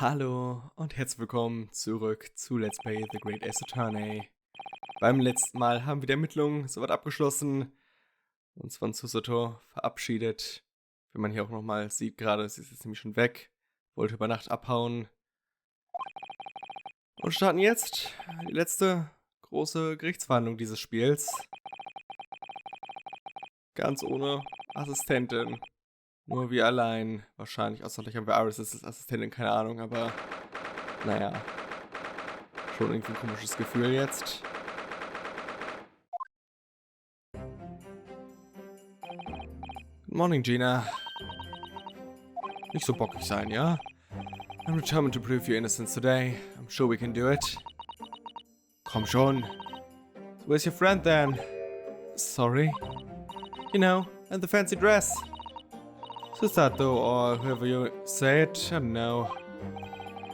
Hallo und herzlich willkommen zurück zu Let's Play The Great Ace Attorney. Beim letzten Mal haben wir die Ermittlungen soweit abgeschlossen, uns von Susato verabschiedet. Wenn man hier auch nochmal sieht, gerade sie ist jetzt nämlich schon weg, wollte über Nacht abhauen. Und starten jetzt die letzte große Gerichtsverhandlung dieses Spiels. Ganz ohne Assistentin. Nur wir allein. Wahrscheinlich, außer vielleicht haben wir Iris als Assistentin, keine Ahnung, aber naja. Schon irgendwie ein komisches Gefühl jetzt. Good morning, Gina. Nicht so bockig sein, ja? I'm determined to prove your innocence today. I'm sure we can do it. Komm schon. So where's your friend then? Sorry. You know, in the fancy dress. Susato, or whoever you say it, I don't know.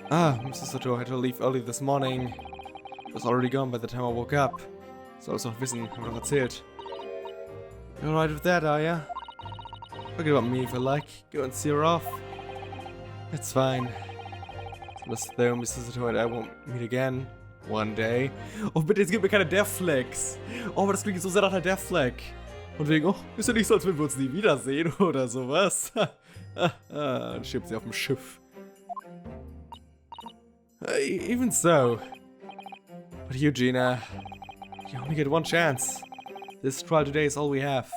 Ah, Mrs. Sato had to leave early this morning. She was already gone by the time I woke up. Soll es noch wissen, haben wir doch erzählt. You're alright with that, are ya? Forget about me if you like. Go and see her off. It's fine. Unless though Mrs. Sato and I won't meet again. One day. Oh bitte, jetzt gibt mir keine Death Flags. Oh, aber das klingt so sehr nach einer Death Flag. Und wegen, oh, ist ja nicht so, als würden wir uns nie wiedersehen oder sowas. Dann stirbt sie auf dem Schiff. Even so. But you, Gina, you only get one chance. This trial today is all we have.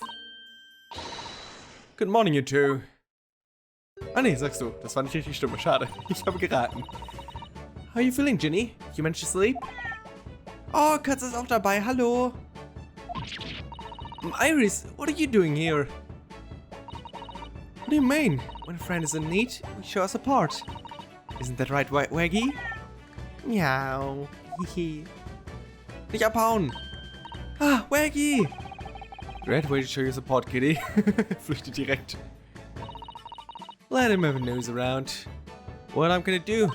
Good morning, you two. Ah nee, sagst du. Das war nicht richtig Stimme. Schade. Ich habe geraten. How are you feeling, Ginny? You managed to sleep? Oh, Katze ist auch dabei. Hallo. Iris, what are you doing here? What do you mean? When a friend is in need, we show our support. Isn't that right, Waggy? Miau. Hihi. Nicht abhauen. Ah, Waggy. Great way to show your support, Kitty. Flüchtet direkt. Let him have a nose around. What I'm gonna do?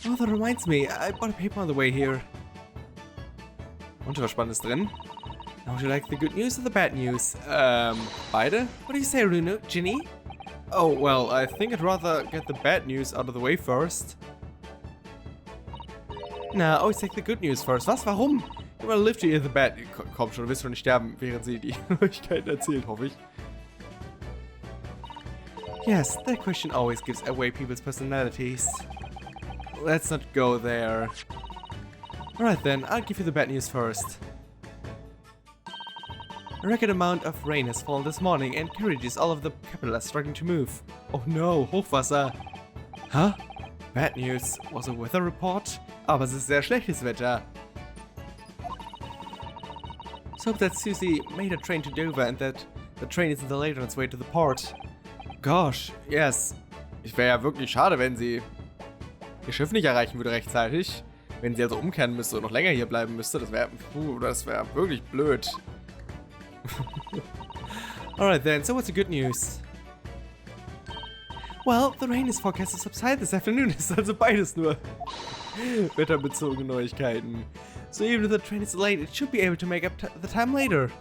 Oh, that reminds me. I bought a paper on the way here. Und was Spannendes drin? Now, would you like the good news or the bad news? Beide? What do you say, Runo? Ginny? Oh, well, I think I'd rather get the bad news out of the way first. Na, always take the good news first. Was? Warum? You wanna live to hear the bad... Komm schon, du wirst schon nicht sterben, während sie die Neuigkeiten erzählt, hoffe ich. Yes, that question always gives away people's personalities. Let's not go there. Alright then, I'll give you the bad news first. A record amount of rain has fallen this morning and carriages all of the capital are struggling to move. Oh no, Hochwasser. Huh? Bad news. Was a weather report? Aber es ist sehr schlechtes Wetter. So that Susie made a train to Dover and that the train isn't delayed on its way to the port. Gosh, yes. Es wäre ja wirklich schade, wenn sie ihr Schiff nicht erreichen würde rechtzeitig. Wenn sie also umkehren müsste und noch länger hier bleiben müsste, das wäre wirklich blöd. Alright then, so what's the good news? Well, the rain is forecast to subside this afternoon. Ist also beides nur wetterbezogene Neuigkeiten. So even if the train is delayed, it should be able to make up the time later.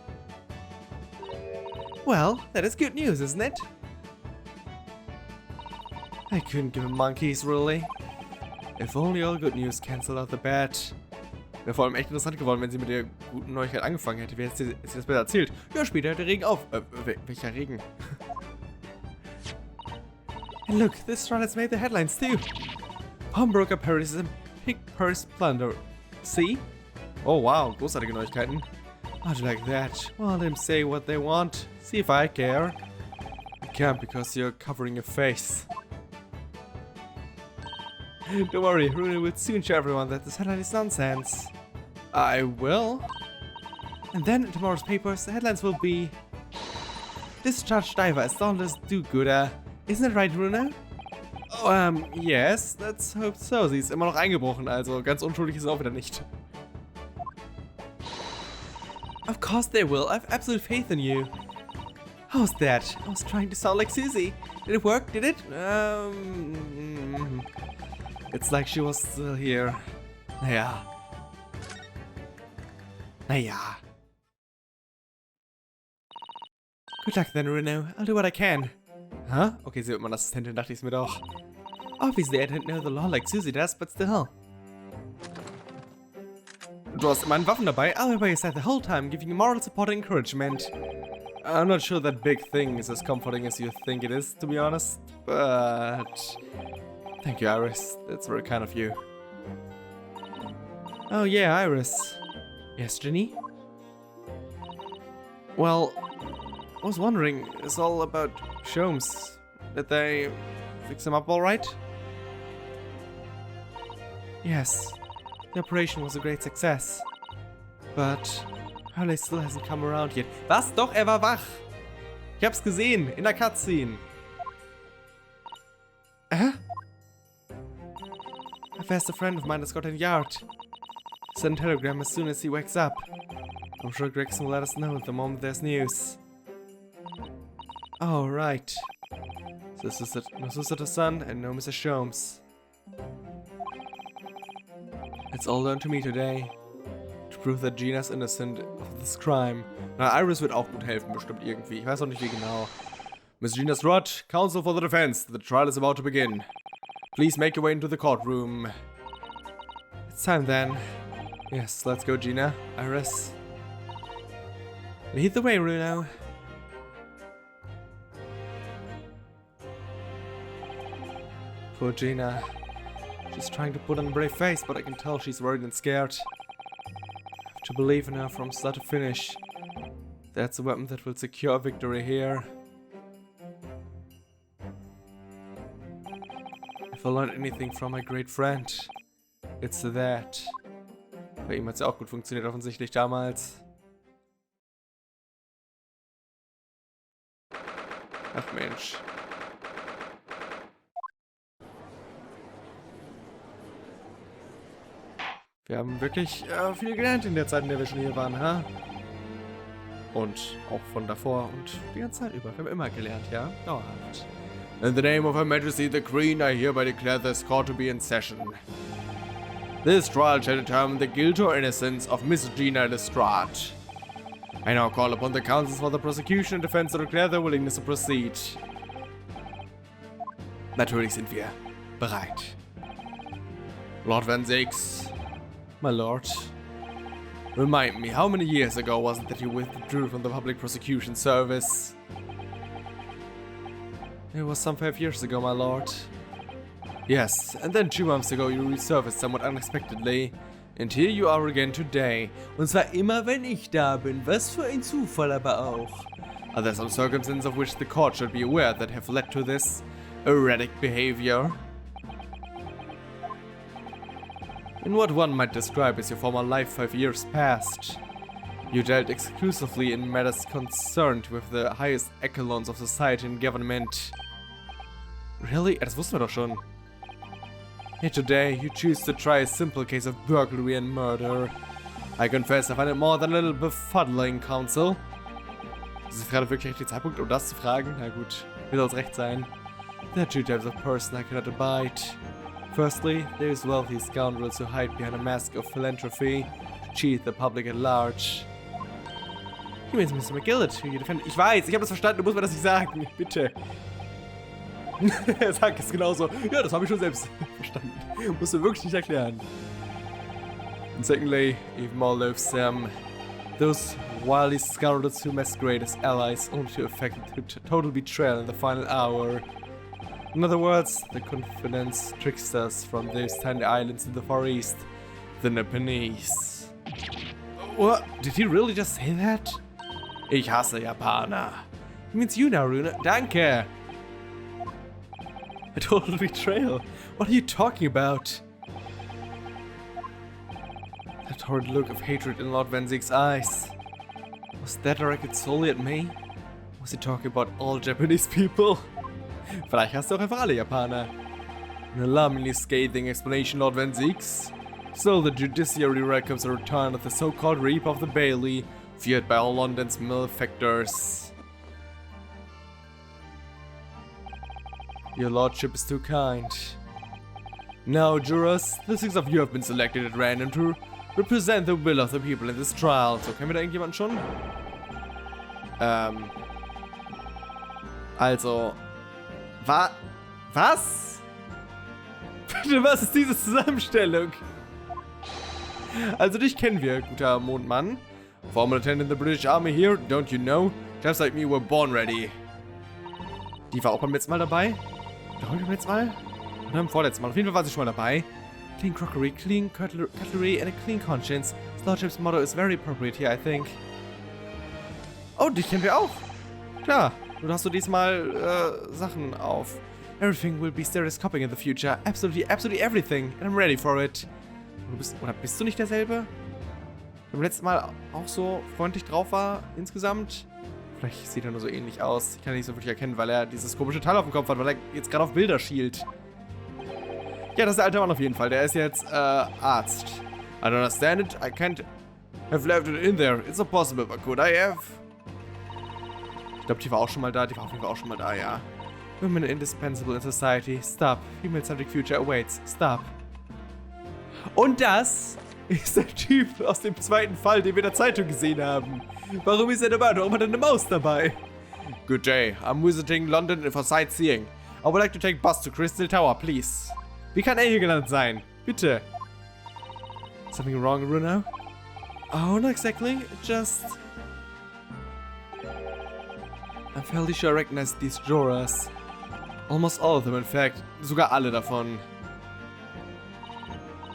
Well, that is good news, isn't it? I couldn't give a monkeys, really. If only all good news cancelled out the bad. Wäre vor allem echt interessant geworden, wenn sie mit der guten Neuigkeit angefangen hätte. Wie hätte sie das besser erzählt? Ja, später hört der Regen auf. Welcher Regen? And look, this trial has made the headlines too. Pawnbroker Paris and Pig Purse Plunder. See? Oh wow, großartige Neuigkeiten. How'd you like that? Well, let them say what they want. See if I care. I can't because you're covering your face. Don't worry, Rooney will soon show everyone that this headline is nonsense. I will. And then in tomorrow's papers, the headlines will be... Discharged diver as dauntless do-gooder. Isn't it right, Bruno? Oh, yes, let's hope so. Sie ist immer noch eingebrochen, also ganz unschuldig ist sie auch wieder nicht. Of course they will. I've absolute faith in you. How's that? I was trying to sound like Susie. Did it work? Did it? It's like she was still here. Naja. Good luck then, Reno. I'll do what I can. Hä? Okay, sie wird meine Assistentin, dachte ich es mir doch. Obviously, I don't know the law like Susie does, but still. Du hast immer Waffen dabei. I'll be by your side the whole time, giving you moral support and encouragement. I'm not sure that big thing is as comforting as you think it is, to be honest, but... Thank you, Iris. That's very kind of you. Oh yeah, Iris. Yes, Ginny? Well, I was wondering, it's all about Sholmes. Did they fix him up alright? Yes, the operation was a great success. But Hurley still hasn't come around yet. Was? Doch, er war wach! Ich hab's gesehen, in der Cutscene. I've asked a friend of mine to Scotland Yard. Send a telegram as soon as he wakes up. I'm sure Gregson will let us know the moment there's news. Oh, right. So no Sister Son and no Mr. Sholmes. It's all down to me today. To prove that Gina's innocent of this crime. Na, Iris wird auch gut helfen, bestimmt irgendwie. Ich weiß auch nicht wie genau. Miss Gina Strut, counsel for the defense. The trial is about to begin. Please make your way into the courtroom. It's time then. Yes, let's go, Gina. Iris. Lead the way, Runo. Poor Gina. She's trying to put on a brave face, but I can tell she's worried and scared. I have to believe in her from start to finish. That's a weapon that will secure victory here. If I learned anything from my great friend, it's that. Bei ihm hat's ja auch gut funktioniert, offensichtlich damals. Ach Mensch. Wir haben wirklich viel gelernt in der Zeit, in der wir schon hier waren, ha? Und auch von davor und die ganze Zeit über. Wir haben immer gelernt, ja? Dauerhaft. In the name of Her Majesty the Queen, I hereby declare this court to be in session. This trial shall determine the guilt or innocence of Miss Gina Lestrade. I now call upon the counsels for the prosecution and defense to declare their willingness to proceed. Natürlich sind wir bereit. Lord Van Zix, my lord, remind me, how many years ago was it that you withdrew from the public prosecution service? It was some 5 years ago, my lord. Yes, and then 2 months ago you resurfaced somewhat unexpectedly. And here you are again today. Und zwar immer, wenn ich da bin. Was für ein Zufall aber auch. Are there some circumstances of which the court should be aware that have led to this erratic behavior? In what one might describe as your former life 5 years past, you dealt exclusively in matters concerned with the highest echelons of society and government. Really? Das wussten wir doch schon. Here today, you choose to try a simple case of burglary and murder. I confess, I find it more than a little befuddling, Counsel. Ist es gerade wirklich der Zeitpunkt, um das zu fragen? Na gut, mir soll es recht sein. There are 2 types of person I cannot abide. Firstly, there is wealthy scoundrels who hide behind a mask of philanthropy to cheat the public at large. You mean Mr. McGillet, who you defend. Ich weiß, ich habe das verstanden, du musst mir das nicht sagen. Bitte. Sag es genauso. Ja, das habe ich schon selbst verstanden. Musst du wirklich nicht erklären. And secondly, even more loathsome, those wily scoundrels who masquerade as allies only to effect total betrayal in the final hour. In other words, the confidence tricksters from those tiny islands in the Far East, the Nepalese. What? Did he really just say that? Ich hasse Japaner. He means you now, Runa. Danke. A total betrayal? What are you talking about? That horrid look of hatred in Lord Van Zieg's eyes. Was that directed solely at me? Was he talking about all Japanese people? Vielleicht hast du auch einfach alle Japaner. An alarmingly scathing explanation, Lord Van Zieg's. So the judiciary welcomes a return of the so-called Reap of the Bailey, feared by all London's malefactors. Your lordship is too kind. Now, jurors, the 6 of you have been selected at random to represent the will of the people in this trial. So, kennen wir da irgendjemanden schon? Also... Was? Leute, was ist diese Zusammenstellung? Also dich kennen wir, guter Mondmann. Former Lieutenant in the British Army here, don't you know? Just like me were born ready. Die war auch beim letzten Mal dabei. Wiederholen wir beim letzten Mal? Oder beim vorletzten Mal? Auf jeden Fall war sie schon mal dabei. Clean crockery, clean cutlery and a clean conscience. His Lordship's motto is very appropriate here, I think. Oh, dich kennen wir auch. Klar, du hast so diesmal Sachen auf. Everything will be stereoscopic in the future. Absolutely everything. And I'm ready for it. Oder bist du nicht derselbe? Der beim letzten Mal auch so freundlich drauf war, insgesamt? Vielleicht sieht er nur so ähnlich aus. Ich kann ihn nicht so wirklich erkennen, weil er dieses komische Teil auf dem Kopf hat, weil er jetzt gerade auf Bilder schielt. Ja, das ist der alte Mann auf jeden Fall. Der ist jetzt, Arzt. I don't understand it. I can't have left it in there. It's not possible, but could I have? Ich glaube, die war auch schon mal da. Die war auf jeden Fall auch schon mal da, ja. Women are indispensable in society. Stop. Female-centric future awaits. Stop. Und das ist der Typ aus dem zweiten Fall, den wir in der Zeitung gesehen haben. Warum ist er dabei? Warum hat er eine Maus dabei? Good day. I'm visiting London for sightseeing. I would like to take bus to Crystal Tower, please. Wie kann er hier gelandet sein? Bitte. Something wrong, Bruno? Oh, not exactly. Just... I'm fairly sure I recognize these drawers. Almost all of them, in fact. Sogar alle davon.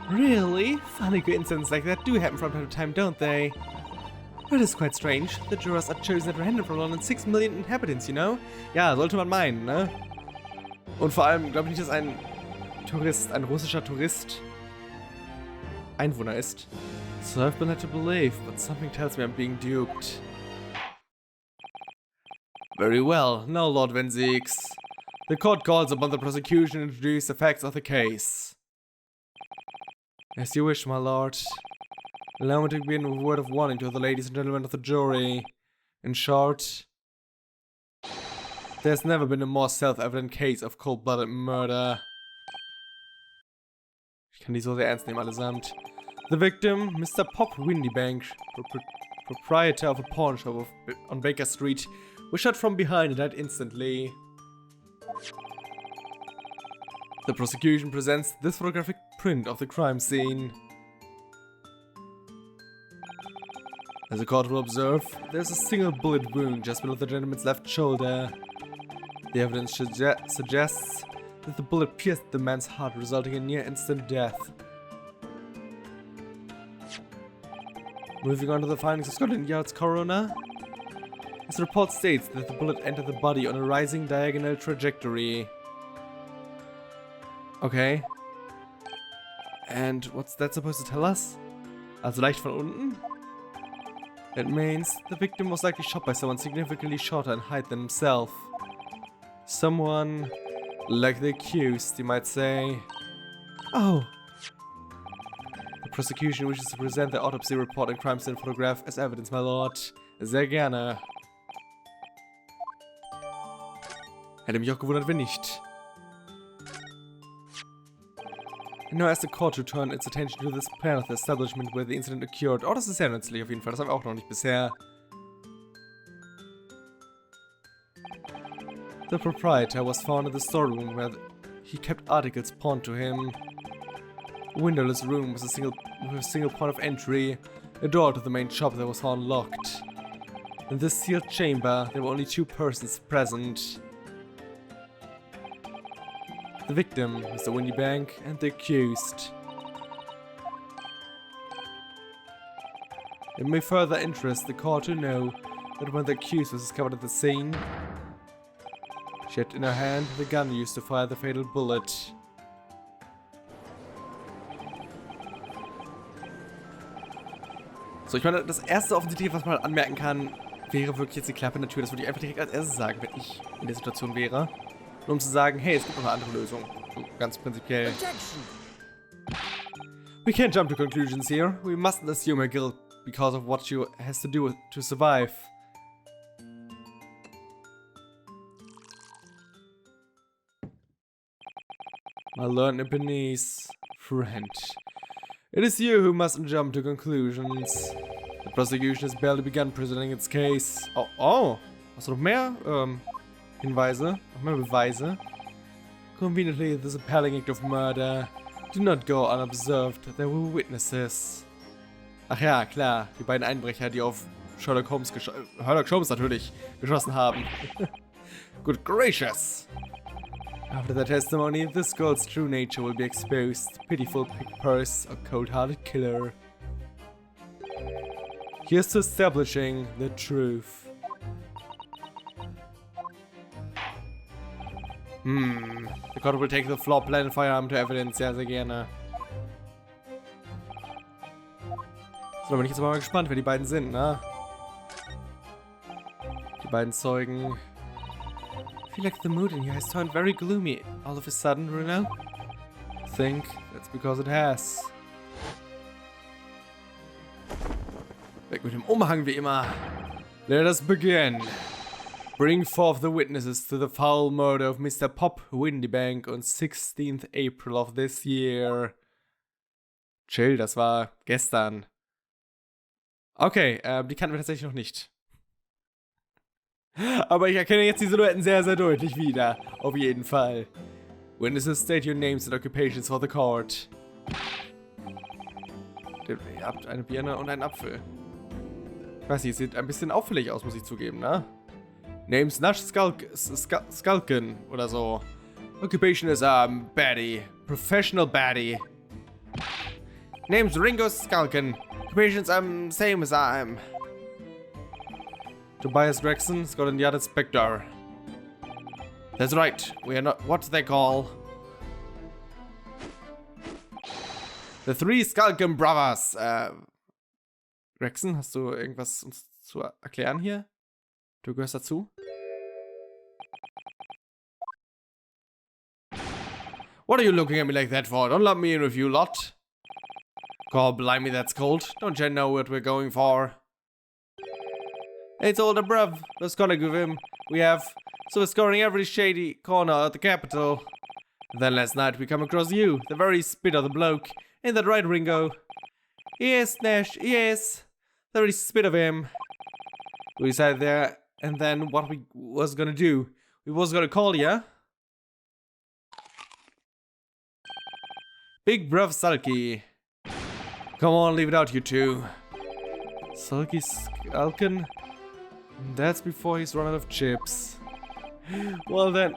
Really? Funny coincidences like that do happen from time to time, don't they? That is quite strange. The jurors are chosen at random from London's 6 million inhabitants, you know? Ja, sollte man meinen, ne? Und vor allem, glaube ich nicht, dass ein Tourist, ein russischer Tourist, Einwohner ist. So I've been led to believe, but something tells me I'm being duped. Very well. Now, Lord Van Zieks. The court calls upon the prosecution to introduce the facts of the case. As you wish, my lord. Allow me to begin with a word of warning to the ladies and gentlemen of the jury. In short, there's never been a more self-evident case of cold-blooded murder. Ich kann die so sehr ernst nehmen, allesamt. The victim, Mr. Pop Windybank, proprietor of a pawn shop on Baker Street, was shot from behind and died instantly. The prosecution presents this photographic print of the crime scene. As the court will observe, there's a single bullet wound just below the gentleman's left shoulder. The evidence suggests that the bullet pierced the man's heart, resulting in near-instant death. Moving on to the findings of Scotland Yard's coroner. His report states that the bullet entered the body on a rising diagonal trajectory. Okay. And what's that supposed to tell us? Also leicht von unten? It means the victim was likely shot by someone significantly shorter in height than himself. Someone like the accused, you might say. Oh. The prosecution wishes to present the autopsy report and crime scene photograph as evidence, my lord. Sehr gerne. Hätte mich auch gewundert, wenn nicht. And now ask the court to turn its attention to this plan of the establishment where the incident occurred. Oh, das ist sehr nützlich auf jeden Fall. Das haben wir auch noch nicht bisher. The proprietor was found in the storeroom where he kept articles pawned to him. A windowless room with a single point of entry. A door to the main shop that was found locked. In this sealed chamber, there were only 2 persons present. The victim, Mr. Windybank, and the accused. It may further interest the court to know that when the accused was discovered at the scene, she had in her hand the gun used to fire the fatal bullet. So, ich meine, das erste offensichtliche, was man anmerken kann, wäre wirklich jetzt die Klappe in der Tür. Das würde ich einfach direkt als erstes sagen, wenn ich in der Situation wäre. Nur um zu sagen, hey, es gibt noch eine andere Lösung. So, ganz prinzipiell. We can't jump to conclusions here. We mustn't assume her guilt because of what she has to do to survive. My learned Japanese friend. It is you who mustn't jump to conclusions. The prosecution has barely begun presenting its case. Oh. Hast du noch mehr Hinweise? Noch mehr Beweise? Conveniently, this appalling act of murder Do not go unobserved. There were witnesses. Ach ja, klar. Die beiden Einbrecher, die auf Sherlock Holmes natürlich geschossen haben. Good gracious. After the testimony, this girl's true nature will be exposed. Pitiful purse, a cold-hearted killer. Here's to establishing the truth. The court will take the floor plan and firearm to evidence. Sehr, sehr gerne. So, da bin ich jetzt mal gespannt, wer die beiden sind, ne? Die beiden Zeugen. I feel like the mood in here has turned very gloomy all of a sudden, Bruno. I think that's because it has. Weg mit dem Umhang wie immer. Let us begin. Bring forth the witnesses to the foul murder of Mr. Pop Windybank on 16th April of this year. Chill, das war gestern. Okay, die kannten wir tatsächlich noch nicht. Aber ich erkenne jetzt die Silhouetten sehr, sehr deutlich wieder. Auf jeden Fall. Witnesses, state your names and occupations for the court. Ihr habt eine Birne und einen Apfel. Ich weiß nicht, sieht ein bisschen auffällig aus, muss ich zugeben, ne? Names Nash Skulkin oder so. Occupation is baddie. Professional baddie. Name's Ringo Skulkin. Occupation's same as Tobias Gregson, Scotland Yard Inspector. That's right, we are not what they call the three Skulkin Brothers. Gregson, hast du irgendwas uns zu erklären hier? Du gehörst dazu? What are you looking at me like that for? Don't let me in with you lot. God blimey, that's cold. Don't you know what we're going for? It's older bruv. Let's connect with him. We have. So we're scoring every shady corner at the capital. Then last night we come across you, the very spit of the bloke. Ain't that right, Ringo? Yes, Nash, yes. The very spit of him. We sat there, and then what we was gonna do? We was gonna call ya. Big bruv Sulky. Come on, leave it out, you two. Sulky Skulkin? That's before he's run out of chips. Well then.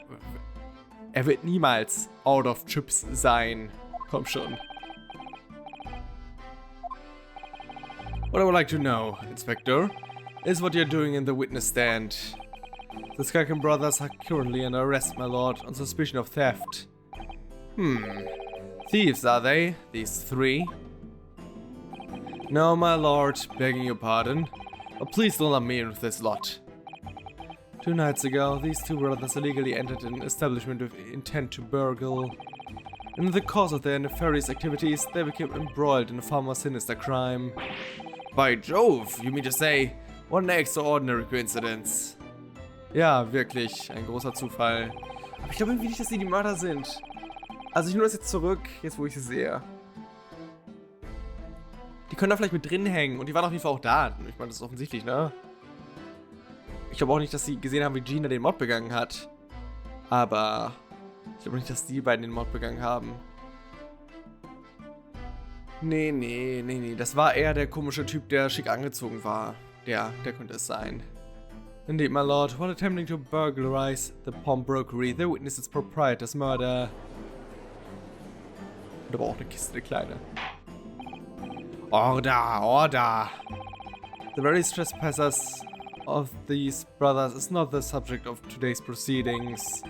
Wird niemals out of chips sein. Komm schon. What I would like to know, Inspector, is what you're doing in the witness stand. The Skulkin brothers are currently under arrest, my lord, on suspicion of theft. Thieves, are they? These three? No, my lord, begging your pardon. Oh, please don't let me in with this lot. 2 nights ago, these two brothers illegally entered an establishment with intent to burgle. In the course of their nefarious activities, they became embroiled in a far more sinister crime. By Jove, you mean to say, what an extraordinary coincidence. Ja, wirklich, ein großer Zufall. Aber ich glaube irgendwie nicht, dass sie die Mörder sind. Also ich nehme das jetzt zurück, jetzt wo ich sie sehe. Die können da vielleicht mit drin hängen und die waren auf jeden Fall auch da. Ich meine, das ist offensichtlich, ne? Ich glaube auch nicht, dass sie gesehen haben, wie Gina den Mord begangen hat. Aber ich glaube nicht, dass die beiden den Mord begangen haben. Nee. Das war eher der komische Typ, der schick angezogen war. Der könnte es sein. Indeed, my lord. While attempting to burglarize the pawnbrokery, they witnessed its proprietor's murder. Und aber auch eine Kiste, eine kleine. Order! The very trespassers of these brothers is not the subject of today's proceedings.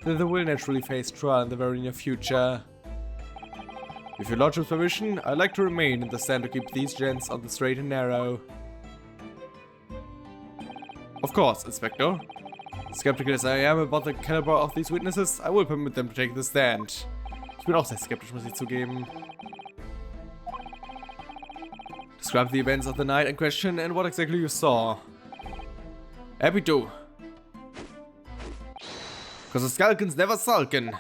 They will naturally face trial in the very near future. With your lordship's permission, I'd like to remain in the stand to keep these gents on the straight and narrow. Of course, Inspector. Skeptical as I am about the caliber of these witnesses, I will permit them to take the stand. Ich bin auch sehr skeptisch, muss ich zugeben. Describe the events of the night in question and what exactly you saw. Happy to. Because the Skulkins never sulkin.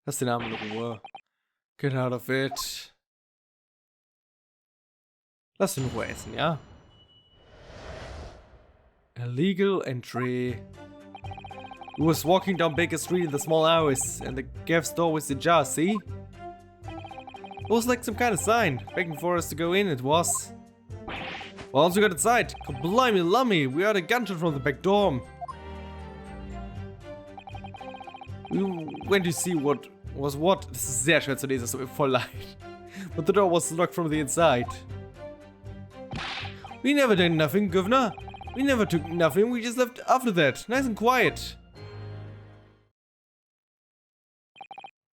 Lass den Namen in Ruhe. Get out of it. Lass ihn in Ruhe essen, ja? Illegal entry. We was walking down Baker Street in the small hours, and the gaff's door was ajar, see? It was like some kind of sign, begging for us to go in, it was. Once we got inside, blimey lummy, we heard a gunshot from the back door. We went to see what was what. Das ist sehr schwer zu lesen, es tut mir voll leid. But the door was locked from the inside. We never did nothing, Governor. We never took nothing, we just left after that. Nice and quiet.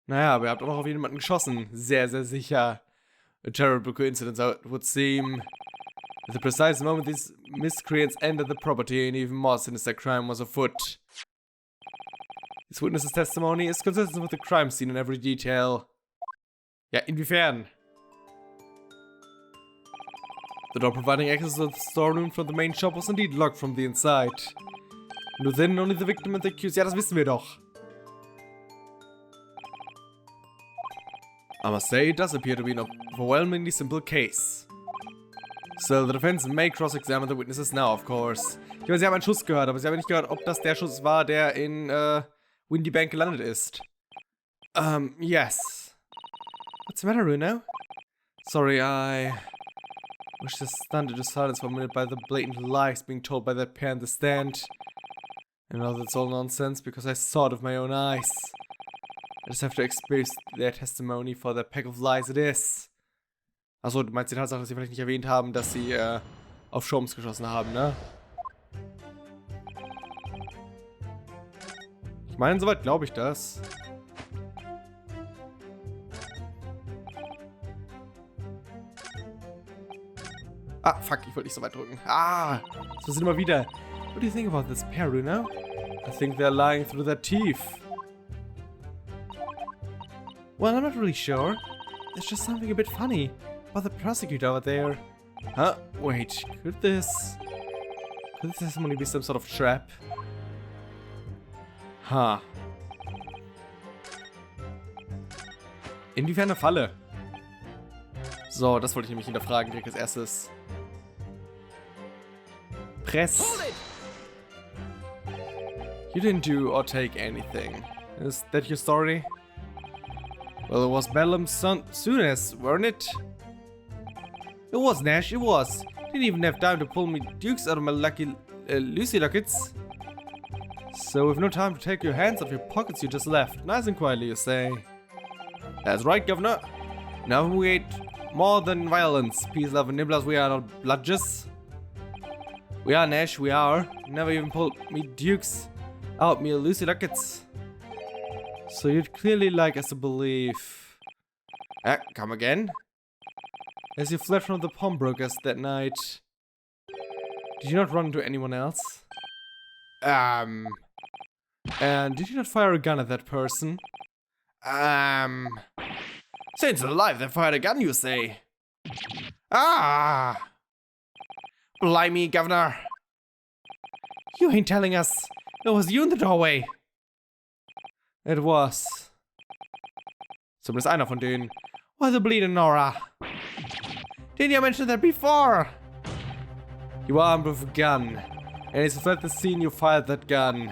Naja, aber ihr habt auch noch auf jemanden geschossen. Sehr, sehr sicher. A terrible coincidence, it would seem. At the precise moment these miscreants entered the property, an even more sinister crime was afoot. This witness's testimony is consistent with the crime scene in every detail. Ja, inwiefern? The door providing access to the storeroom from the main shop was indeed locked from the inside. And within, only the victim and the accused. Ja, das wissen wir doch. I must say, it does appear to be an overwhelmingly simple case. So, the defense may cross-examine the witnesses now, of course. Ich meine, sie haben einen Schuss gehört, aber sie haben nicht gehört, ob das der Schuss war, der in Windy Bank gelandet ist. Yes. What's the matter, Bruno? Sorry, I wish to stand into silence for a minute by the blatant lies being told by that pair in the stand. I know that's all nonsense because I saw it with my own eyes. I just have to expose their testimony for the pack of lies it is. Achso, du meinst die Tatsache, dass sie vielleicht nicht erwähnt haben, dass sie auf Sholmes geschossen haben, ne? Ich meine, soweit glaube ich das. Ah, fuck, ich wollte nicht so weit drücken. Ah, so sind immer wieder. What do you think about this pair, Bruno? I think they're lying through their teeth. Well, I'm not really sure. There's just something a bit funny about the prosecutor over there. Huh? Wait, could this testimony be some sort of trap? Huh. Inwiefern eine Falle? So, das wollte ich nämlich hinterfragen, direkt als erstes. Press. You didn't do or take anything. Is that your story? Well, it was Bedlam's soonest, weren't it? It was, Nash, it was. Didn't even have time to pull me dukes out of my lucky Lucy lockets. So with no time to take your hands off your pockets you just left. Nice and quietly, you say. That's right, Governor. Now we ate more than violence. Peace, love, and nibblers, we are not bludgers. We are, Nash, we are. Never even pulled me dukes out me Lucy lockets. So you'd clearly like us to believe. Come again? As you fled from the pawnbrokers that night, did you not run into anyone else? And did you not fire a gun at that person? Saints alive, they fired a gun, you say? Ah! Blimey, Governor! You ain't telling us it was you in the doorway! It was. Zumindest einer von denen. Why the bleeding, Nora? Didn't you mention that before? You were armed with a gun. And it's at the scene you fired that gun.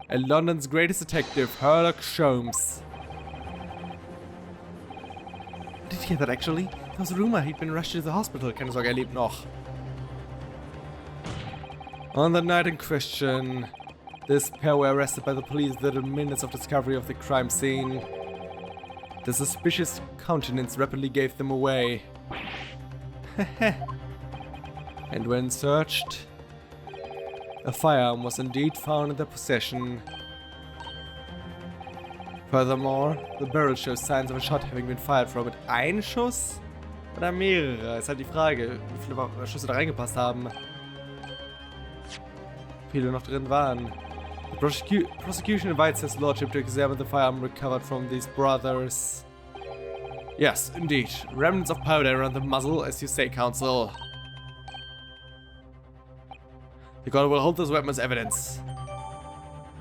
And London's greatest detective, Sherlock Holmes. Did you hear that actually? There was a rumor he'd been rushed to the hospital. Keine Sorge, er lebt noch. On the night in question, this pair were arrested by the police within minutes of discovery of the crime scene. The suspicious countenance rapidly gave them away. And when searched, a firearm was indeed found in their possession. Furthermore, the barrel shows signs of a shot having been fired from it. Ein Schuss? Oder mehrere? Ist halt die Frage, wie viele Schüsse da reingepasst haben. Wie viele noch drin waren. The prosecution invites his lordship to examine the firearm recovered from these brothers. Yes, indeed. Remnants of powder around the muzzle, as you say, counsel. The court will hold this weapon as evidence.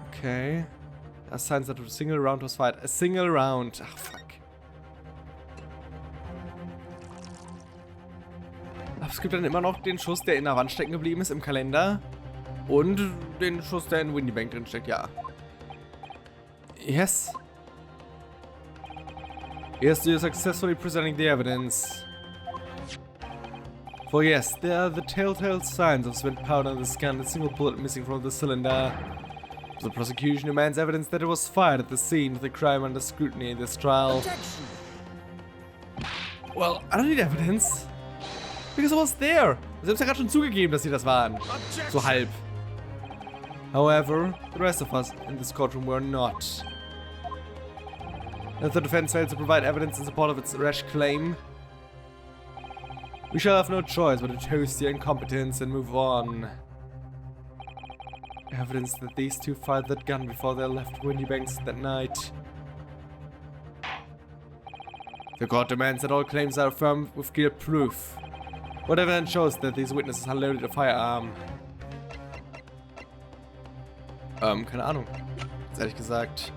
Okay. There are signs that a single round was fired. A single round. Ach, fuck. Aber es gibt dann immer noch den Schuss, der in der Wand stecken geblieben ist im Kalender. Und den Schuss, der in Windy Bank drin steckt, ja. Yes? Yes, you're successfully presenting the evidence. For yes, there are the telltale signs of spent powder in the scan, a single bullet missing from the cylinder. The prosecution demands evidence that it was fired at the scene of the crime under scrutiny in this trial. Objection. Well, I don't need evidence. Because I was there. Sie haben es ja gerade schon zugegeben, dass sie das waren. So halb. However, the rest of us in this courtroom were not. If the defense fails to provide evidence in support of its rash claim, we shall have no choice but to toast your incompetence and move on. Evidence that these two fired that gun before they left Windy Banks that night. The court demands that all claims are affirmed with clear proof. What evidence shows that these witnesses unloaded a firearm? Keine Ahnung. Jetzt ehrlich gesagt.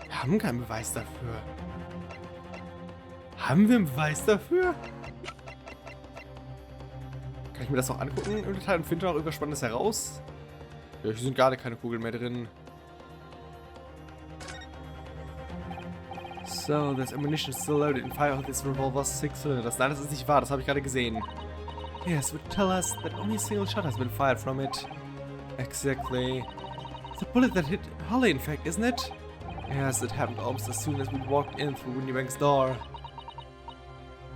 Wir haben keinen Beweis dafür. Haben wir einen Beweis dafür? Kann ich mir das noch angucken im Detail und finde auch irgendwas Spannendes heraus? Ja, hier sind gar keine Kugeln mehr drin. So, there's ammunition still loaded in 5 of this revolver's 6 cylinders. Nein, das ist nicht wahr, das habe ich gerade gesehen. Yes, would tell us that only a single shot has been fired from it. Exactly. It's a bullet that hit Holly, in fact, isn't it? Yes, it happened almost as soon as we walked in through Windy Bank's door.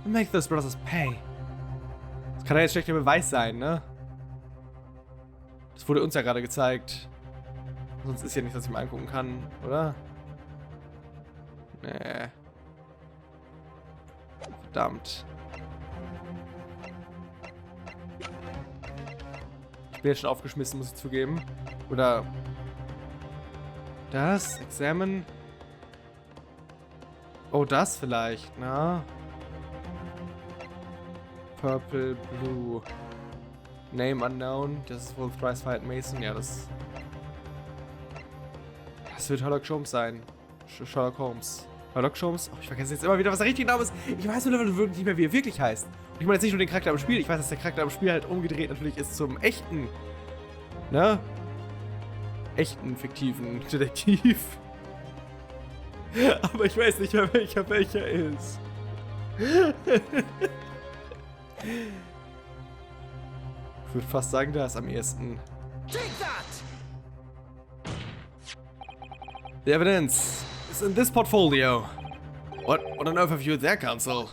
And make those brothers pay. Das kann ja jetzt schlechter Beweis sein, ne? Das wurde uns ja gerade gezeigt. Sonst ist ja nichts, was ich mir angucken kann, oder? Nee. Verdammt. Ich bin jetzt schon aufgeschmissen, muss ich zugeben. Oder... Das? Examine? Oh, das vielleicht, na? Purple, Blue. Name unknown. Das ist wohl Thrice Fired Mason. Ja, das... Das wird Sherlock Holmes sein. Sherlock Holmes. Sherlock Holmes? Oh, ich vergesse jetzt immer wieder, was der richtige Name ist. Ich weiß nur wirklich nicht mehr, wie er wirklich heißt. Und ich meine jetzt nicht nur den Charakter im Spiel. Ich weiß, dass der Charakter im Spiel halt umgedreht natürlich ist zum echten, ne? Echten, fiktiven Detektiv. Aber ich weiß nicht mehr, welcher ist. Ich würde fast sagen, der ist am ehesten. Take that! The evidence is in this portfolio. What on earth have you there, Counsel?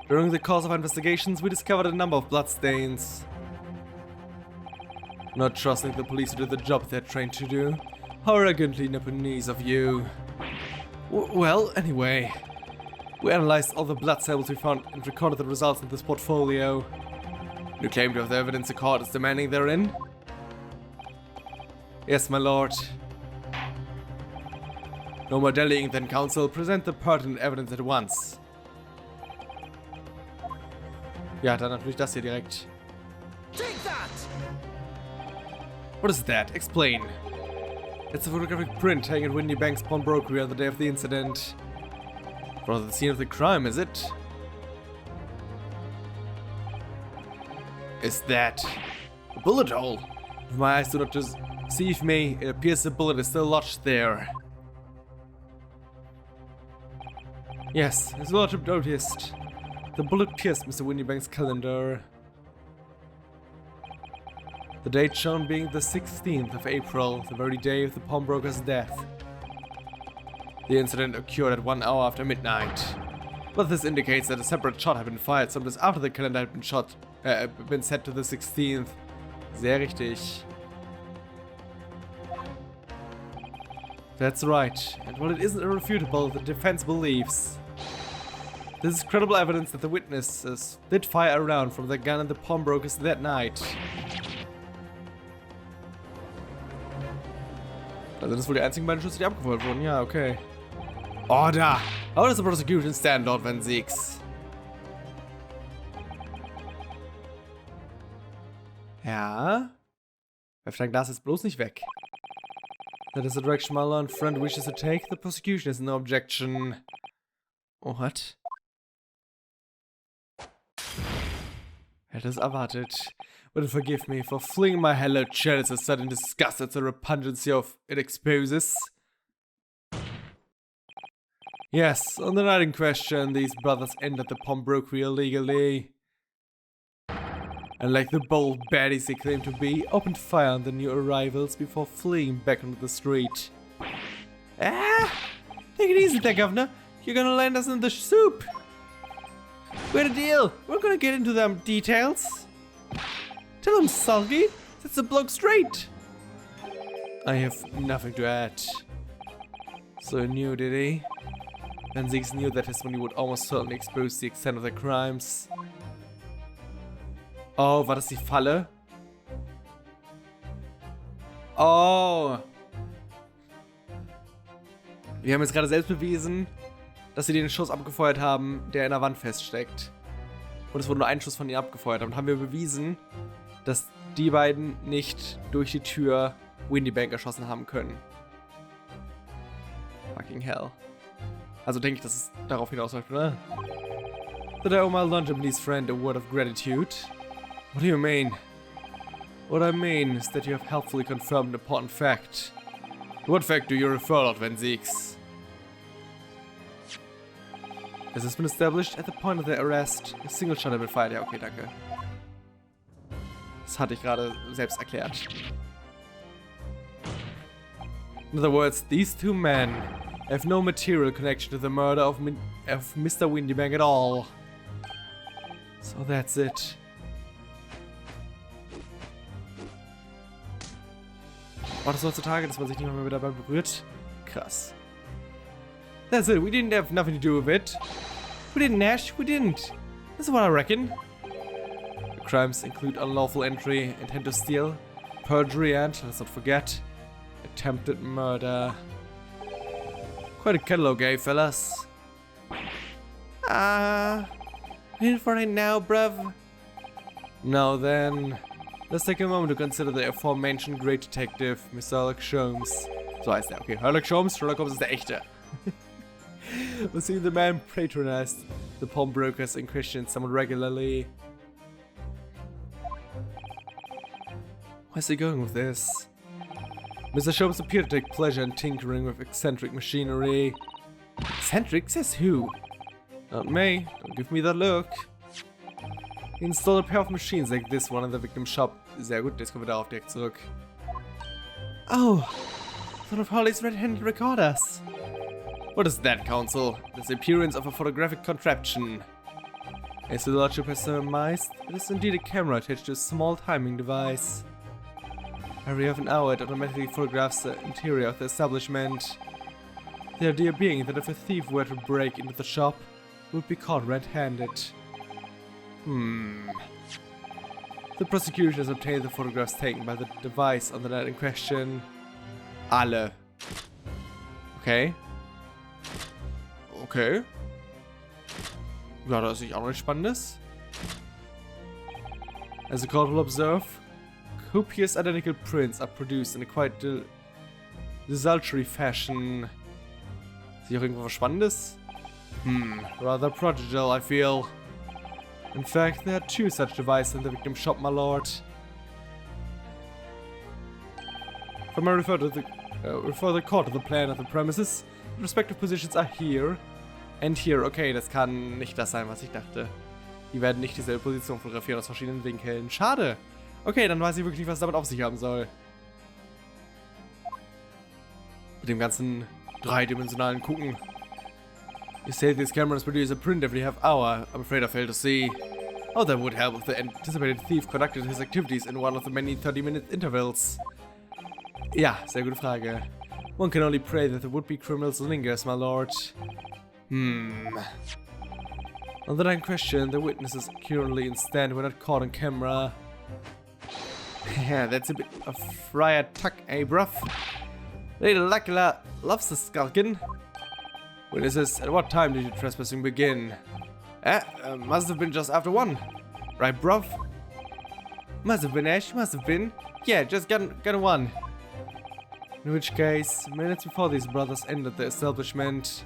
During the course of investigations, we discovered a number of bloodstains. Not trusting the police to do the job they're trained to do. How arrogantly Nepalese of you. Well, anyway. We analyzed all the blood samples we found and recorded the results in this portfolio. You claim to have the evidence the court is demanding therein? Yes, my lord. No more dallying then, counsel. Present the pertinent evidence at once. Ja, dann natürlich das hier direkt. Take that! What is that? Explain. It's a photographic print taken at Windy Bank's pawnbrokery on the day of the incident. From the scene of the crime, is it? Is that a bullet hole? If my eyes do not deceive me, it appears the bullet is still lodged there. Yes, his lordship noticed. The bullet pierced Mr. Windybank's calendar. The date shown being the 16th of April, the very day of the pawnbroker's death. The incident occurred at 1 hour after midnight. But this indicates that a separate shot had been fired some days after the calendar had been set to the 16th. Sehr richtig. That's right. And while it isn't irrefutable, the defense believes this is credible evidence that the witnesses did fire a round from the gun in the pawnbrokers that night. Also das sind wohl die einzigen beiden Schüsse, die abgefeuert wurden. Ja, okay. Order! How does the prosecution stand, Lord Van Siegs? Ja? Werft dein Glas jetzt bloß nicht weg. That is the direction my learned friend wishes to take. The prosecution has no objection. What? Hätte es erwartet. But forgive me for flinging my hello chalice a sudden disgust at the repugnancy of it exposes. Yes, on the night in question, these brothers entered the pawnbrokery illegally. And like the bold baddies they claim to be, opened fire on the new arrivals before fleeing back onto the street. Ah! Take it easy there, Governor. You're gonna land us in the soup. We had a deal. We're gonna get into them details. Tell him, Sulky. Set the bloke straight. I have nothing to add. So he knew, did he? Then Ziggs knew that his money would almost certainly expose the extent of their crimes. Oh, war das die Falle? Oh. Wir haben jetzt gerade selbst bewiesen, dass sie den Schuss abgefeuert haben, der in der Wand feststeckt. Und es wurde nur ein Schuss von ihnen abgefeuert. Damit haben wir bewiesen, dass die beiden nicht durch die Tür Windy Bank erschossen haben können. Fucking hell. Also denke ich, dass es darauf hinausläuft, oder? That I owe my Londonese friend a word of gratitude. What do you mean? What I mean is that you have helpfully confirmed an important fact. To what fact do you refer, Lord Van Zeeks? This has been established at the point of their arrest. A single shot had been fired. Ja, okay, danke. Das hatte ich gerade selbst erklärt. In other words, these two men have no material connection to the murder of Mr. Windybank at all. So that's it. War das heutzutage, dass man sich nicht mehr dabei berührt? Krass. That's it, we didn't have nothing to do with it. We didn't, Nash, we didn't. This is what I reckon. The crimes include unlawful entry, intent to steal, perjury and, let's not forget, attempted murder. Quite a catalog, eh, fellas? In for it now, bruv. Now then, let's take a moment to consider the aforementioned great detective, Mr. Sherlock Holmes. So heißt er, okay. Sherlock Holmes ist der echte. We'll see the man patronized the pawnbrokers in question somewhat regularly. Where's he going with this? Mr. Holmes appeared to take pleasure in tinkering with eccentric machinery. Eccentric? Says who? Not me. Don't give me that look. He installed a pair of machines like this one in the victim's shop. Sehr gut, jetzt kommen wir darauf direkt zurück. Oh, one of Harley's red-handed recorders. What is that, Counsel? It's the appearance of a photographic contraption. As the Lordship has surmised, it is indeed a camera attached to a small timing device. Every half an hour it automatically photographs the interior of the establishment. The idea being that if a thief were to break into the shop, it would be caught red-handed. The prosecution has obtained the photographs taken by the device on the night in question. Alle. Okay. Okay. Ja, da ist sich auch noch nichts Spannendes. As the court will observe, copious identical prints are produced in a quite desultory fashion. Ist hier irgendwo was Spannendes? Rather prodigal, I feel. In fact, there are two such devices in the victim's shop, my lord. From I refer the court to the plan of the premises, the respective positions are here and here. Okay, das kann nicht das sein, was ich dachte. Die werden nicht dieselbe Position fotografieren aus verschiedenen Winkeln. Schade. Okay, dann weiß ich wirklich, was es damit auf sich haben soll. Mit dem ganzen dreidimensionalen Gucken. You say these cameras produce a print every half hour. I'm afraid I fail to see. Oh, that would help if the anticipated thief conducted his activities in one of the many 30-minute intervals. Ja, sehr gute Frage. One can only pray that the would-be criminals lingers, my lord. On the night in question, the witnesses currently in stand were not caught on camera. Yeah, that's a bit of friar tuck, eh, bruv? Lady Luckula loves the Skulkin. Witnesses, at what time did your trespassing begin? Must have been just after 1. Right, bruv? Must have been, Ash, must have been. Yeah, just got 1. In which case, minutes before these brothers entered the establishment.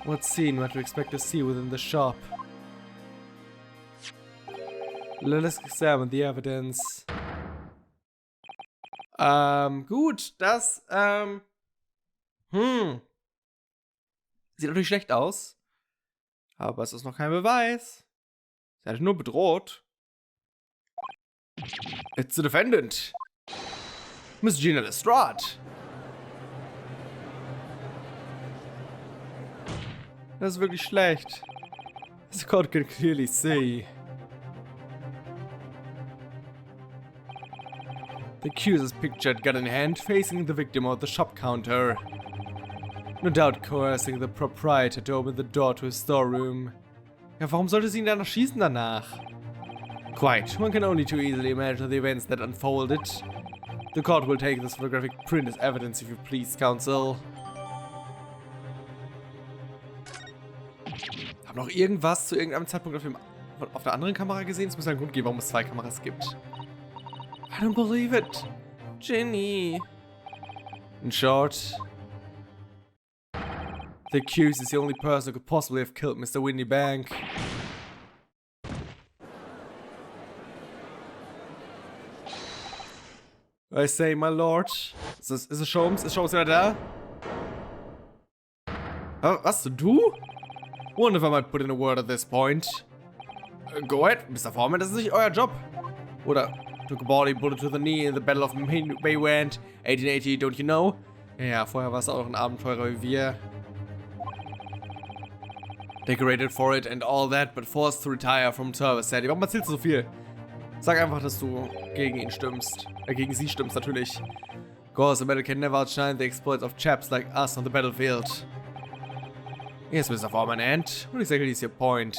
What scene might we expect to see within the shop? Let us examine the evidence. Gut, das, sieht natürlich schlecht aus. Aber es ist noch kein Beweis. Sie hat nur bedroht. It's the defendant. Miss Gina Lestrade. Das ist wirklich schlecht. As God can clearly see. The accuser's pictured gun in hand, facing the victim at the shop counter. No doubt coercing the proprietor to open the door to his storeroom. Ja, warum sollte sie ihn dann noch schießen danach? Quite. One can only too easily imagine the events that unfolded. The court will take this photographic print as evidence if you please, counsel. Haben noch irgendwas zu irgendeinem Zeitpunkt auf der anderen Kamera gesehen? Es muss einen Grund geben, warum es 2 Kameras gibt. I don't believe it. Ginny. In short, the accused is the only person who could possibly have killed Mr. Windy Bank. I say, my lord. Ist Sholmes? Ist Sholmes wieder da? Was? Du? Wonder if I might put in a word at this point. Go ahead, Mr. Foreman, das ist nicht euer Job. Oder took a body bullet to the knee in the Battle of Maywand 1880, don't you know? Ja, vorher war es auch ein Abenteurer wie wir. Decorated for it and all that, but forced to retire from service. Ja, warum erzählst du so viel? Sag einfach, dass du gegen ihn stimmst. Gegen sie stimmst natürlich. Cause a medal can never outshine the exploits of chaps like us on the battlefield. Yes, Mr. Foreman, and what exactly is your point?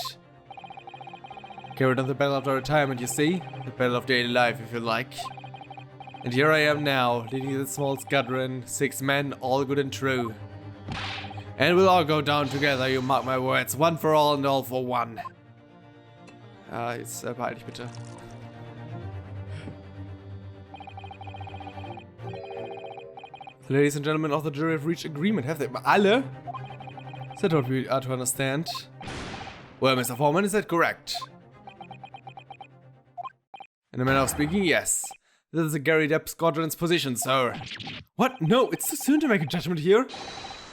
Carried on the battle after retirement, you see? The battle of daily life, if you like. And here I am now, leading the small squadron, 6 men, all good and true. And we'll all go down together, you mark my words. One for all and all for one. Ja, jetzt beeil dich bitte. The ladies and gentlemen of the jury have reached agreement, have they? Alle? Is that what we are to understand? Well, Mr. Foreman, is that correct? In a manner of speaking, yes. This is the Gary Depp Squadron's position, sir. What? No, it's too soon to make a judgment here.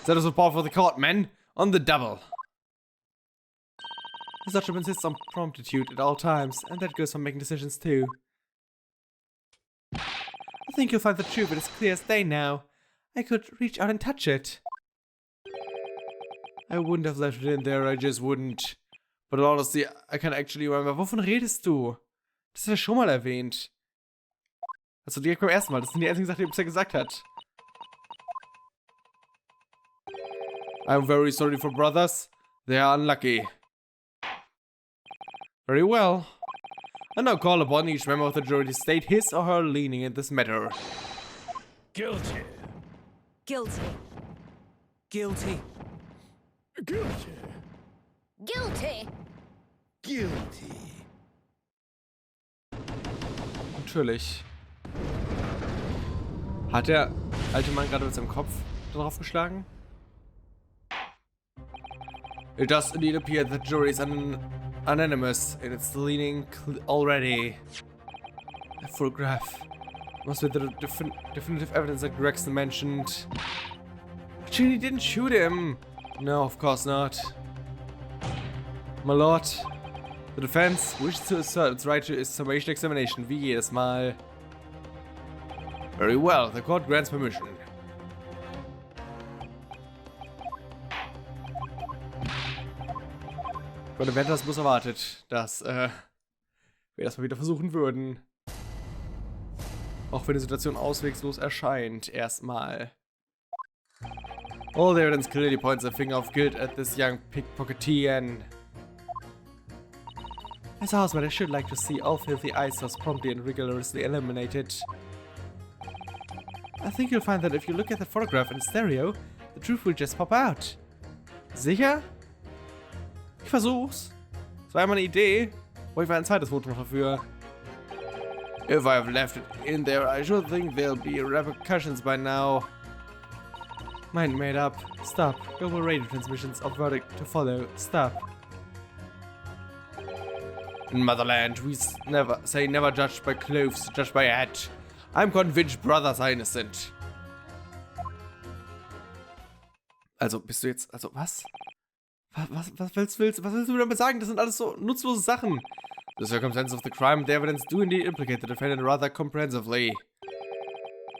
Set us report for the court, men. On the double. The judge insists on promptitude at all times, and that goes for making decisions too. I think you'll find the truth as clear as day now. I could reach out and touch it. I wouldn't have left it in there, I just wouldn't. But honestly, I can't actually remember. Wovon redest du? Das hat er schon mal erwähnt. Also direkt beim ersten Mal. Das sind die einzigen Sachen, die er bisher gesagt hat. I'm very sorry for brothers. They are unlucky. Very well. I now call upon each member of the jury to state his or her leaning in this matter. Guilty. Guilty. Guilty. Guilty. Guilty. Guilty. Natürlich. Hat der alte Mann gerade mit seinem Kopf drauf geschlagen? It does indeed appear that the jury is unanimous in its leaning already. A photograph must be the definitive evidence that Gregson mentioned. Actually, he didn't shoot him. No, of course not. My lord, the defense wishes to assert its right to summation examination, wie jedes Mal. Very well, the court grants permission. Gott, wer hätte das bloß erwartet, dass wir das mal wieder versuchen würden. Auch wenn die Situation auswegslos erscheint, erstmal. All the evidence clearly points a finger of guilt at this young pickpocketeer. As a houseman, I should like to see all filthy eyesores promptly and rigorously eliminated. I think you'll find that if you look at the photograph in stereo, the truth will just pop out. Sicher? Ich versuch's. Das war ja mal eine Idee. Wo ich ein zweites Foto noch dafür. If I've left it in there, I should think there'll be repercussions by now. Mind made up. Stop. Global radio transmissions of verdict to follow. Stop. In Motherland, we never judged by clothes, judged by hat. I'm convinced brothers are innocent. Also, bist du jetzt, also, was? Was willst du damit sagen? Das sind alles so nutzlose Sachen. The circumstances of the crime and the evidence do indeed implicate the defendant rather comprehensively.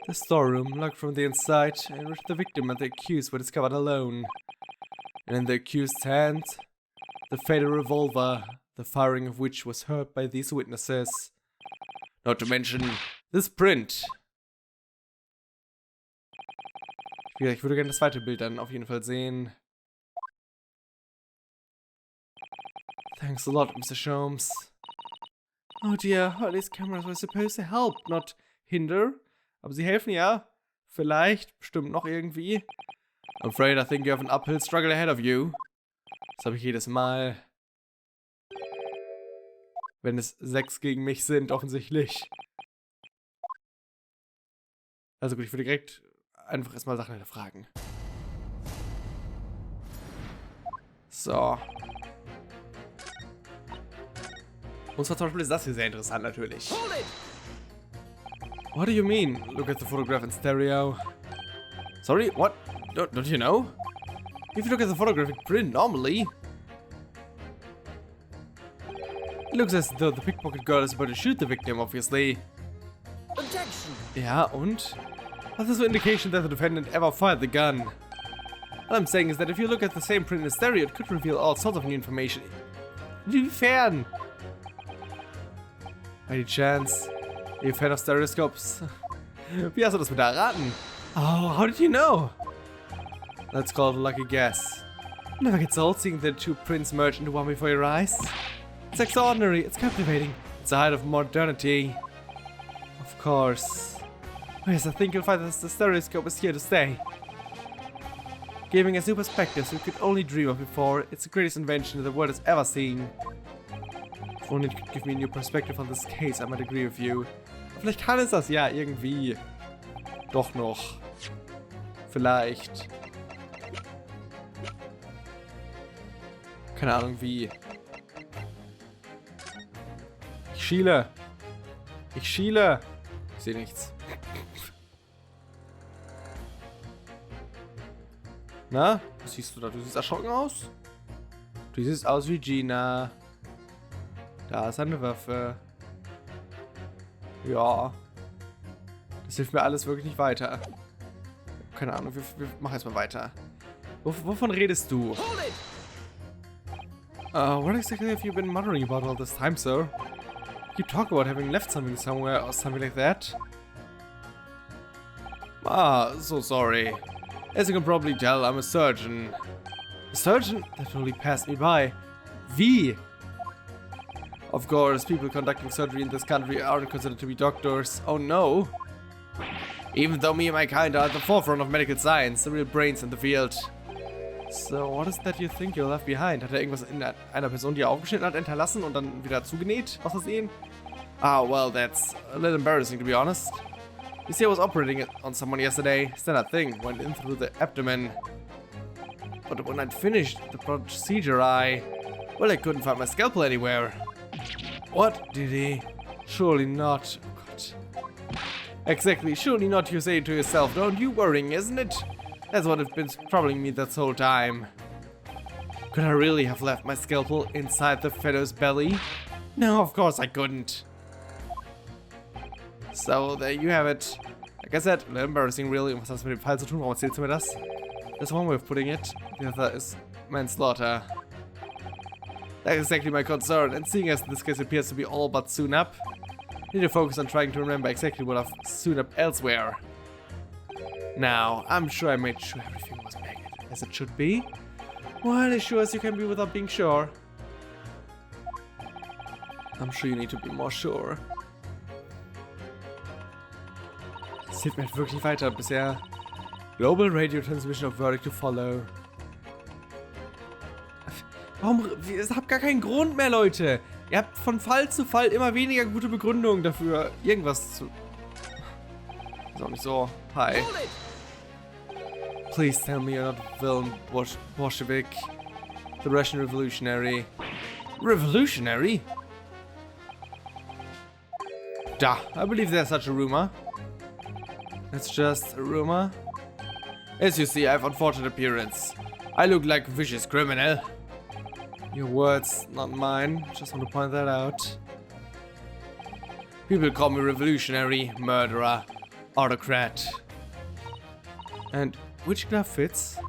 The storeroom, locked from the inside, in which the victim and the accused were discovered alone. And in the accused's hand, the fatal revolver, the firing of which was heard by these witnesses. Not to mention this print. Ich würde gerne das zweite Bild dann auf jeden Fall sehen. Thanks a lot, Mr. Sholmes. Oh dear, all these cameras were supposed to help, not hinder. Aber sie helfen ja. Vielleicht, bestimmt noch irgendwie. I'm afraid I think you have an uphill struggle ahead of you. Das habe ich jedes Mal. Wenn es 6 gegen mich sind, offensichtlich. Also gut, ich würde direkt einfach erstmal Sachen hinterfragen. So. Und zwar zum Beispiel ist das hier sehr interessant natürlich. What do you mean? Look at the photograph in stereo. Sorry, what? Don't you know? If you look at the photographic print normally, it looks as though the pickpocket girl is about to shoot the victim, obviously. Objection! Ja, und? Well, there's no indication that the defendant ever fired the gun. All I'm saying is that if you look at the same print in stereo, it could reveal all sorts of new information. Inwiefern? Any chance? Are you a fan of stereoscopes? Wie hast du das mit erraten? Oh, how did you know? Let's call it a lucky guess. It never gets old seeing the two prints merge into one before your eyes. It's extraordinary, it's captivating. It's the height of modernity. Of course. Yes, I think you'll find that the stereoscope is here to stay. Giving us new perspectives we could only dream of before. It's the greatest invention the world has ever seen. If only it could give me a new perspective on this case, I might agree with you. Vielleicht kann es das ja irgendwie. Doch noch. Vielleicht. Keine Ahnung wie. Ich schiele. Ich schiele. Ich sehe nichts. Na? Was siehst du da? Du siehst erschrocken aus? Du siehst aus wie Gina. Da ist eine Waffe. Ja. Das hilft mir alles wirklich nicht weiter. Keine Ahnung, wir machen jetzt mal weiter. Wovon redest du? What exactly have you been muttering about all this time, sir? You talk about having left something somewhere or something like that. Ah, so sorry. As you can probably tell, I'm a surgeon. A surgeon? That totally passed me by. Wie? Of course, people conducting surgery in this country aren't considered to be doctors. Oh no. Even though me and my kind are at the forefront of medical science, the real brains in the field. So, what is that you think you left behind? Hat er irgendwas in einer Person, die er aufgeschnitten hat, hinterlassen und dann wieder zugenäht? Aus Versehen? Ah, well, that's a little embarrassing to be honest. You see, I was operating on someone yesterday. Standard thing, went in through the abdomen. But when I'd finished the procedure, I couldn't find my scalpel anywhere. What? Did he? Surely not. Oh, God. Exactly, surely not, you say to yourself. Don't you worrying, isn't it? That's what has been troubling me this whole time. Could I really have left my scalpel inside the fellow's belly? No, of course I couldn't. So, there you have it. Like I said, a little embarrassing really. Was hat das mit dem Fall zu tun? Warum erzählst du mir das? That's one way of putting it. The other is manslaughter. That's exactly my concern, and seeing as this case appears to be all but sewn up, I need to focus on trying to remember exactly what I've sewn up elsewhere. Now, I'm sure I made sure everything was back as it should be. Well, as sure as you can be without being sure. I'm sure you need to be more sure. Das hilft mir halt wirklich weiter bisher. Global Radio Transmission of Verdict to follow. Warum? Ihr habt gar keinen Grund mehr, Leute. Ihr habt von Fall zu Fall immer weniger gute Begründungen dafür, irgendwas zu... Ist auch nicht so. Hi. Please tell me you're not a villain, Bolshevik. The Russian revolutionary. Revolutionary? Da, I believe there's such a rumor. It's just a rumor. As you see, I have unfortunate appearance. I look like a vicious criminal. Your words, not mine. Just want to point that out. People call me revolutionary, murderer, autocrat. And which glove fits?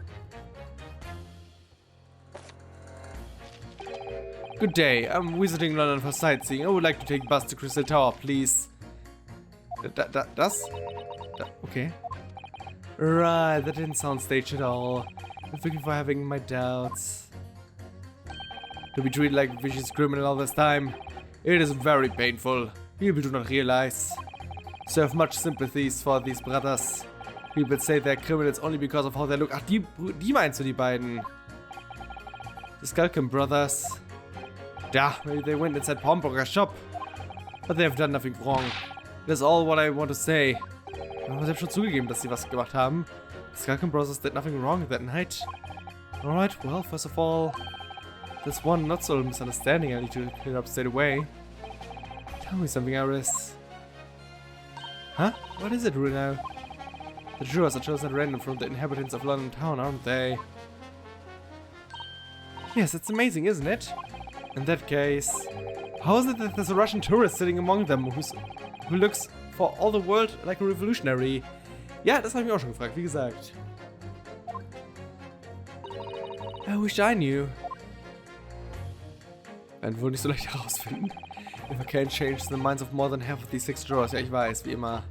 Good day, I'm visiting London for sightseeing. I would like to take bus to Crystal Tower, please. Okay. Right, that didn't sound staged at all. Forgive me for having my doubts. To be treated like a vicious criminal all this time, it is very painful. People do not realize. So I have much sympathies for these brothers. People say they're criminals only because of how they look. Ach, die meinst du, die beiden? The Skulkin brothers. Yeah, maybe they went inside Pawnbroker's shop. But they have done nothing wrong. That's all what I want to say. Aber sie haben schon zugegeben, dass sie was gemacht haben. The Skulkin brothers did nothing wrong that night. Alright, well, first of all, there's one not so misunderstanding I need to clear up straight away. Tell me something, Iris. Huh? What is it, Bruno? The jurors are chosen at random from the inhabitants of London town, aren't they? Yes, it's amazing, isn't it? In that case, how is it that there's a Russian tourist sitting among them who looks for all the world like a revolutionary? Ja, das habe ich mich auch schon gefragt, wie gesagt. I wish I knew. Werden wohl nicht so leicht herausfinden. If I can't change the minds of more than half of these 6 drawers. Ja, ich weiß, wie immer.